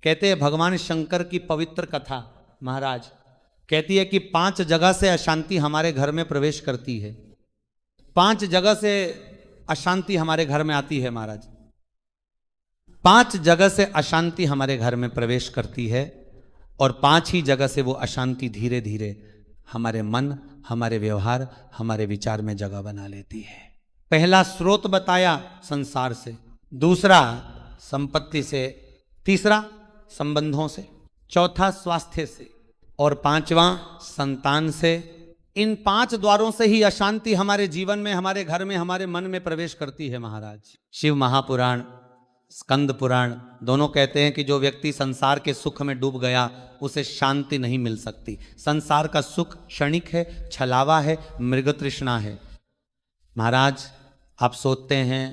कहते हैं भगवान शंकर की पवित्र कथा महाराज कहती है कि 5 जगह से अशांति हमारे घर में प्रवेश करती है। 5 जगह से अशांति हमारे घर में आती है महाराज। 5 जगह से अशांति हमारे घर में प्रवेश करती है और 5 ही जगह से वो अशांति धीरे धीरे हमारे मन, हमारे व्यवहार, हमारे विचार में जगह बना लेती है। पहला स्रोत बताया संसार से, दूसरा संपत्ति से, तीसरा संबंधों से, चौथा स्वास्थ्य से और 5वां संतान से। इन 5 द्वारों से ही अशांति हमारे जीवन में, हमारे घर में, हमारे मन में प्रवेश करती है महाराज। शिव महापुराण, स्कंद पुराण दोनों कहते हैं कि जो व्यक्ति संसार के सुख में डूब गया उसे शांति नहीं मिल सकती। संसार का सुख क्षणिक है, छलावा है, मृग तृष्णा है। महाराज आप सोचते हैं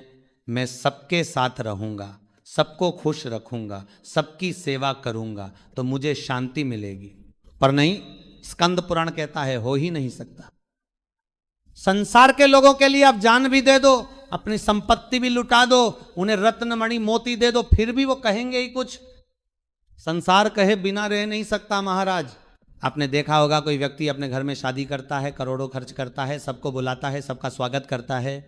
मैं सबके साथ रहूंगा, सबको खुश रखूंगा, सबकी सेवा करूंगा तो मुझे शांति मिलेगी, पर नहीं, स्कंद पुराण कहता है हो ही नहीं सकता। संसार के लोगों के लिए आप जान भी दे दो, अपनी संपत्ति भी लुटा दो, उन्हें रत्न मणि मोती दे दो, फिर भी वो कहेंगे ही कुछ। संसार कहे बिना रह नहीं सकता महाराज। आपने देखा होगा कोई व्यक्ति अपने घर में शादी करता है, करोड़ों खर्च करता है, सबको बुलाता है, सबका स्वागत करता है,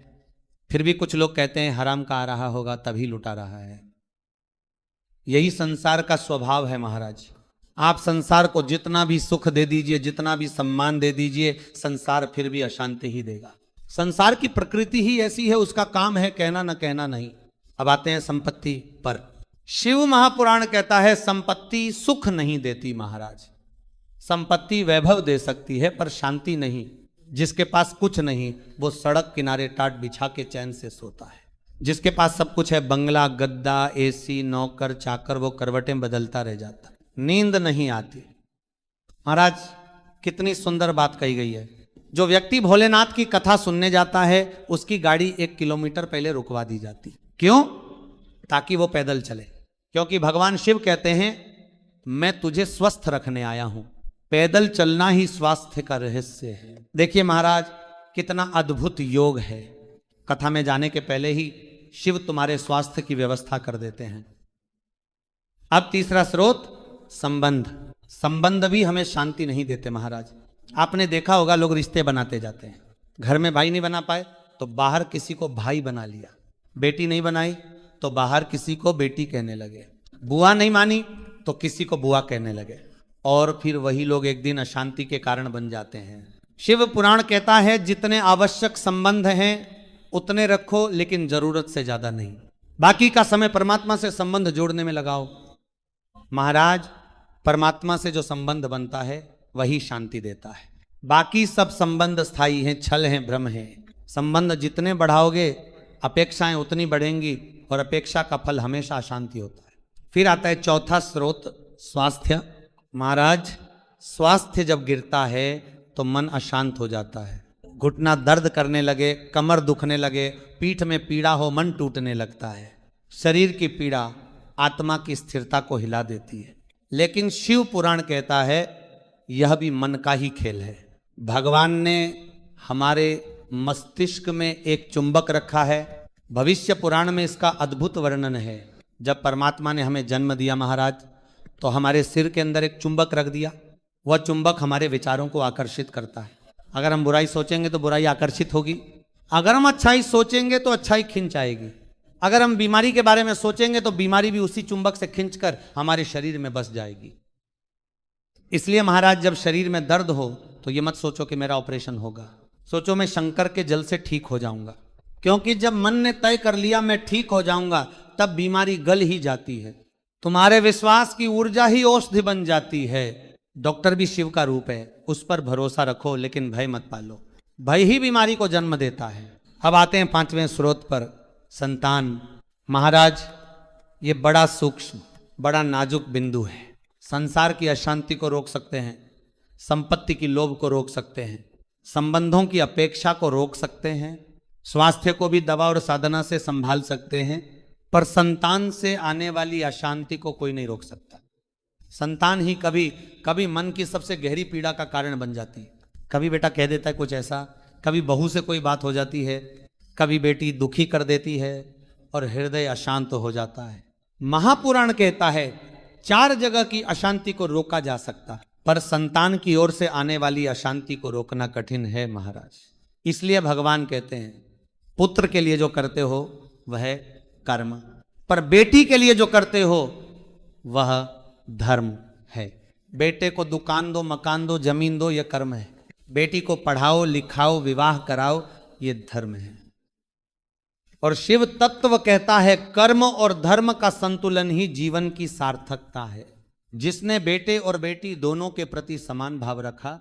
फिर भी कुछ लोग कहते हैं हराम का आ रहा होगा तभी लुटा रहा है। यही संसार का स्वभाव है महाराज। आप संसार को जितना भी सुख दे दीजिए, जितना भी सम्मान दे दीजिए, संसार फिर भी अशांति ही देगा। संसार की प्रकृति ही ऐसी है, उसका काम है कहना न कहना नहीं। अब आते हैं संपत्ति पर। शिव महापुराण कहता है संपत्ति सुख नहीं देती महाराज। संपत्ति वैभव दे सकती है पर शांति नहीं। जिसके पास कुछ नहीं वो सड़क किनारे टाट बिछा के चैन से सोता है। जिसके पास सब कुछ है, बंगला, गद्दा, एसी, नौकर, चाकर, वो करवटें बदलता रह जाता, नींद नहीं आती। महाराज कितनी सुंदर बात कही गई है। जो व्यक्ति भोलेनाथ की कथा सुनने जाता है उसकी गाड़ी 1 किलोमीटर पहले रुकवा दी जाती। क्यों? ताकि वो पैदल चले। क्योंकि भगवान शिव कहते हैं मैं तुझे स्वस्थ रखने आया हूं, पैदल चलना ही स्वास्थ्य का रहस्य है। देखिए महाराज कितना अद्भुत योग है। कथा में जाने के पहले ही शिव तुम्हारे स्वास्थ्य की व्यवस्था कर देते हैं। अब तीसरा स्रोत संबंध। संबंध भी हमें शांति नहीं देते महाराज। आपने देखा होगा लोग रिश्ते बनाते जाते हैं, घर में भाई नहीं बना पाए तो बाहर किसी को भाई बना लिया, बेटी नहीं बनाई तो बाहर किसी को बेटी कहने लगे, बुआ नहीं मानी तो किसी को बुआ कहने लगे, और फिर वही लोग एक दिन अशांति के कारण बन जाते हैं। शिव पुराण कहता है जितने आवश्यक संबंध हैं उतने रखो, लेकिन जरूरत से ज्यादा नहीं। बाकी का समय परमात्मा से संबंध जोड़ने में लगाओ। महाराज परमात्मा से जो संबंध बनता है वही शांति देता है। बाकी सब संबंध स्थायी हैं, छल हैं, भ्रम हैं। संबंध जितने बढ़ाओगे अपेक्षाएं उतनी बढ़ेंगी और अपेक्षा का फल हमेशा अशांति होता है। फिर आता है चौथा स्रोत स्वास्थ्य। महाराज स्वास्थ्य जब गिरता है तो मन अशांत हो जाता है। घुटना दर्द करने लगे, कमर दुखने लगे, पीठ में पीड़ा हो, मन टूटने लगता है। शरीर की पीड़ा आत्मा की स्थिरता को हिला देती है। लेकिन शिव पुराण कहता है यह भी मन का ही खेल है। भगवान ने हमारे मस्तिष्क में एक चुंबक रखा है। भविष्य पुराण में इसका अद्भुत वर्णन है। जब परमात्मा ने हमें जन्म दिया महाराज तो हमारे सिर के अंदर एक चुंबक रख दिया। वह चुंबक हमारे विचारों को आकर्षित करता है। अगर हम बुराई सोचेंगे तो बुराई आकर्षित होगी, अगर हम अच्छाई सोचेंगे तो अच्छाई खिंच आएगी, अगर हम बीमारी के बारे में सोचेंगे तो बीमारी भी उसी चुंबक से खिंचकर हमारे शरीर में बस जाएगी। इसलिए महाराज जब शरीर में दर्द हो तो ये मत सोचो कि मेरा ऑपरेशन होगा, सोचो मैं शंकर के जल से ठीक हो जाऊंगा। क्योंकि जब मन ने तय कर लिया मैं ठीक हो जाऊंगा तब बीमारी गल ही जाती है। तुम्हारे विश्वास की ऊर्जा ही औषधि बन जाती है। डॉक्टर भी शिव का रूप है, उस पर भरोसा रखो लेकिन भय मत पालो। भय ही बीमारी को जन्म देता है। अब आते हैं 5वें स्रोत पर संतान। महाराज ये बड़ा सूक्ष्म, बड़ा नाजुक बिंदु है। संसार की अशांति को रोक सकते हैं, संपत्ति की लोभ को रोक सकते हैं, संबंधों की अपेक्षा को रोक सकते हैं, स्वास्थ्य को भी दवा और साधना से संभाल सकते हैं, पर संतान से आने वाली अशांति को कोई नहीं रोक सकता। संतान ही कभी कभी मन की सबसे गहरी पीड़ा का कारण बन जाती है। कभी बेटा कह देता है कुछ ऐसा, कभी बहू से कोई बात हो जाती है, कभी बेटी दुखी कर देती है और हृदय अशांत हो जाता है। महापुराण कहता है 4 जगह की अशांति को रोका जा सकता है, पर संतान की ओर से आने वाली अशांति को रोकना कठिन है महाराज। इसलिए भगवान कहते हैं पुत्र के लिए जो करते हो वह कर्म, पर बेटी के लिए जो करते हो वह धर्म है। बेटे को दुकान दो, मकान दो, जमीन दो, यह कर्म है। बेटी को पढ़ाओ, लिखाओ, विवाह कराओ, ये धर्म है। और शिव तत्व कहता है कर्म और धर्म का संतुलन ही जीवन की सार्थकता है। जिसने बेटे और बेटी दोनों के प्रति समान भाव रखा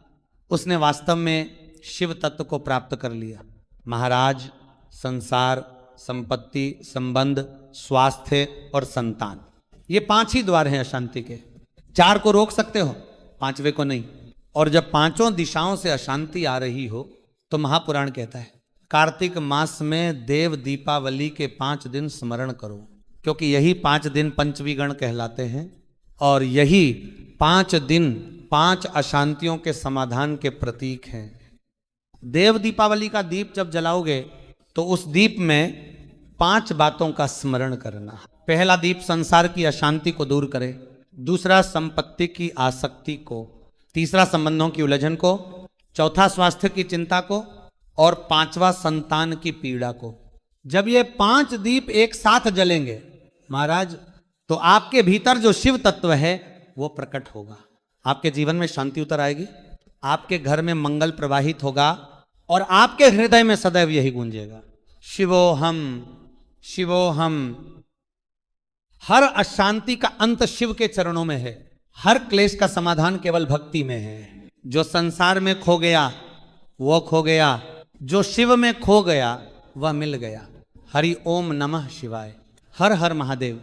उसने वास्तव में शिव तत्व को प्राप्त कर लिया। महाराज, संसार, संपत्ति, संबंध, स्वास्थ्य और संतान, ये 5 ही द्वार हैं अशांति के। 4 को रोक सकते हो, 5वें को नहीं। और जब 5 दिशाओं से अशांति आ रही हो तो महापुराण कहता है कार्तिक मास में देव दीपावली के 5 दिन स्मरण करो, क्योंकि यही 5 दिन पंचवीगण कहलाते हैं और यही 5 दिन 5 अशांतियों के समाधान के प्रतीक हैं। देव दीपावली का दीप जब जलाओगे तो उस दीप में 5 बातों का स्मरण करना। पहला दीप संसार की अशांति को दूर करे, दूसरा संपत्ति की आसक्ति को, तीसरा संबंधों की उलझन को, चौथा स्वास्थ्य की चिंता को और 5वां संतान की पीड़ा को। जब ये 5 दीप एक साथ जलेंगे महाराज तो आपके भीतर जो शिव तत्व है वो प्रकट होगा। आपके जीवन में शांति उतर आएगी, आपके घर में मंगल प्रवाहित होगा और आपके हृदय में सदैव यही गूंजेगा शिवोहम शिवोहम। हर अशांति का अंत शिव के चरणों में है, हर क्लेश का समाधान केवल भक्ति में है। जो संसार में खो गया वो खो गया, जो शिव में खो गया वह मिल गया। हरि ओम नमः शिवाय। हर हर महादेव।